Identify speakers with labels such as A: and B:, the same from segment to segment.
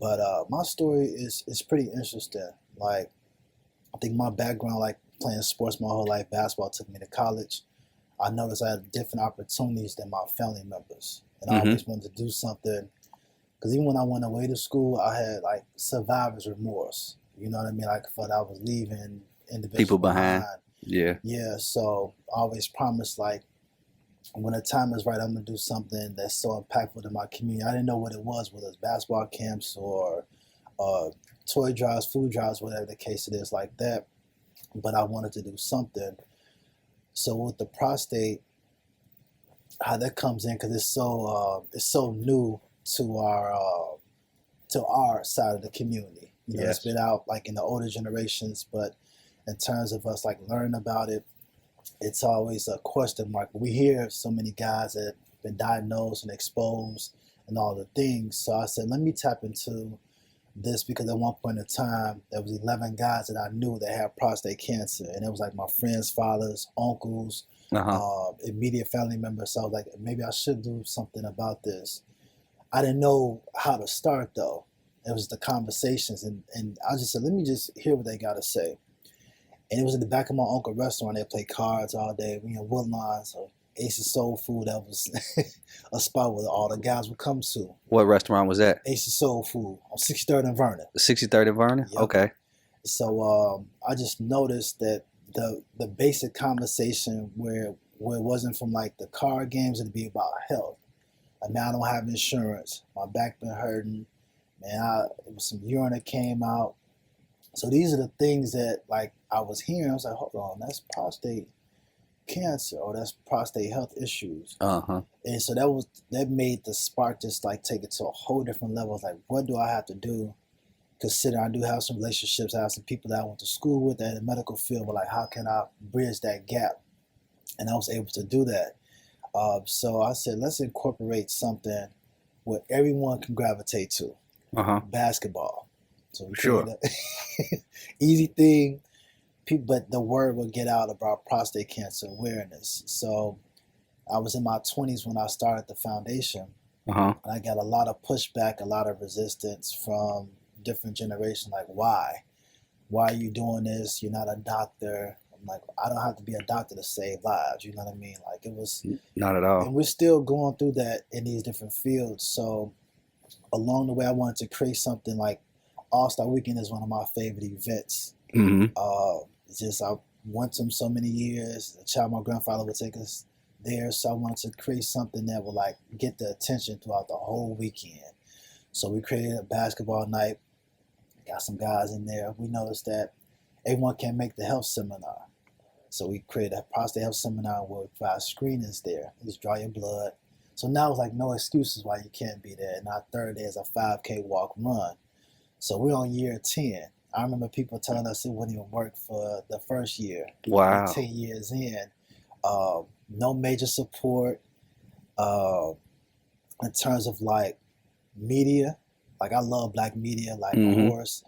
A: But my story is pretty interesting. Like, I think my background, like playing sports my whole life, basketball took me to college. I noticed I had different opportunities than my family members, and I
B: Hmm.
A: always wanted to do something. Because even when I went away to school, I had like survivor's remorse. You know what I mean? Like, I felt I was leaving
B: People
A: individuals
B: behind.
A: behind.
B: Yeah.
A: Yeah, so I always promised like when the time is right, I'm gonna do something that's so impactful to my community. I didn't know what it was, whether it's basketball camps or uh, toy drives, food drives, whatever the case it is, like that. But I wanted to do something. So with the prostate, how that comes in, because it's so new to our side of the community. You know, it's
B: Yes.
A: been out like in the older generations, but in terms of us like learning about it, it's always a question mark. We hear so many guys that have been diagnosed and exposed and all the things. So I said, let me tap into this because at one point in time, there was 11 guys that I knew that had prostate cancer. And it was like my friends' fathers, uncles,
B: Uh-huh.
A: immediate family members. So I was like, maybe I should do something about this. I didn't know how to start though. It was the conversations. And I just said, let me just hear what they got to say. And it was in the back of my uncle's restaurant. They played cards all day. We in Woodlines or Ace's Soul Food. That was a spot where all the guys would come to.
B: What restaurant was that?
A: Ace's Soul Food on 63rd and Vernon.
B: 6030 Vernon?
A: Yep.
B: Okay.
A: So I just noticed that the basic conversation where it wasn't from like the card games, it'd be about health. Like, man, I don't have insurance. My back been hurting. Man, it was some urine that came out. So these are the things that like I was hearing. I was like, hold on, that's prostate cancer or that's prostate health issues.
B: Uh-huh.
A: And so that made the spark just like take it to a whole different level. It's like, what do I have to do? Consider I do have some relationships. I have some people that I went to school with that in the medical field, but like, how can I bridge that gap? And I was able to do that. So I said, let's incorporate something where everyone can gravitate to
B: Uh-huh.
A: basketball. So we
B: Sure.
A: created an easy thing, but the word would get out about prostate cancer awareness. So I was in my 20s when I started the foundation,
B: Uh-huh.
A: and I got a lot of pushback, a lot of resistance from different generations. Like, why? Why are you doing this? You're not a doctor. I'm like, I don't have to be a doctor to save lives. You know what I mean? Like, it was,
B: Not at all.
A: and we're still going through that in these different fields. So along the way, I wanted to create something like All-Star Weekend is one of my favorite events.
B: Mm-hmm.
A: It's just I went to them so many years. A child, my grandfather would take us there, so I wanted to create something that would like get the attention throughout the whole weekend. So we created a basketball night. Got some guys in there. We noticed that everyone can't make the health seminar, so we created a prostate health seminar where we provide screenings there. You just draw your blood. So now it's like no excuses why you can't be there. And our third day is a 5K walk run. So we're on year 10. I remember people telling us it wouldn't even work for the first year. We're
B: Wow.
A: 10 years in. No major support uh, in terms of like media. Like, I love black media, like
B: Mm-hmm.
A: Horse.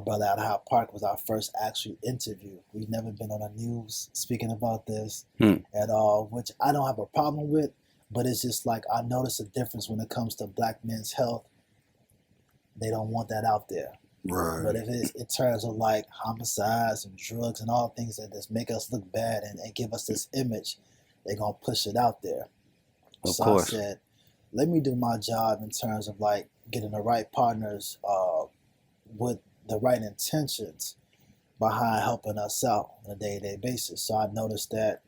A: Brother out of Hyde Park was our first actual interview. We've never been on the news speaking about this
B: Hmm.
A: at all, which I don't have a problem with. But it's just like I notice a difference when it comes to black men's health. They don't want that out there. But
C: Right.
A: if it's in terms of like homicides and drugs and all things that just make us look bad and give us this image, they're gonna push it out there.
B: Of
A: So I
B: course.
A: said, let me do my job in terms of like getting the right partners with the right intentions behind helping us out on a day-to-day basis. So I noticed that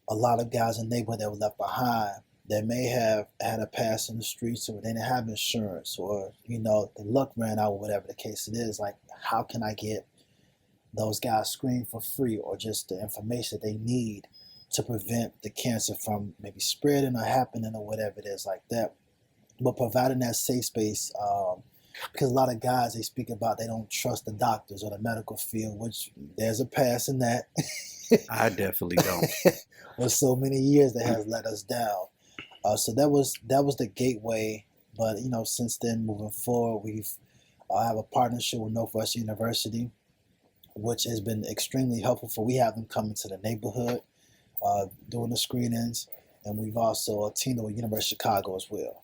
A: a lot of guys in the neighborhood that were left behind that may have had a pass in the streets or they didn't have insurance or, you know, the luck ran out or whatever the case it is. Like, how can I get those guys screened for free or just the information they need to prevent the cancer from maybe spreading or happening or whatever it is like that. But providing that safe space, because a lot of guys they speak about they don't trust the doctors or the medical field, which there's a pass in that.
B: I definitely don't.
A: For so many years that has let us down. So that was the gateway. But you know, since then, moving forward, we've have a partnership with Northwestern University, which has been extremely helpful. For we have them coming to the neighborhood, doing the screenings, and we've also teamed with University of Chicago as well.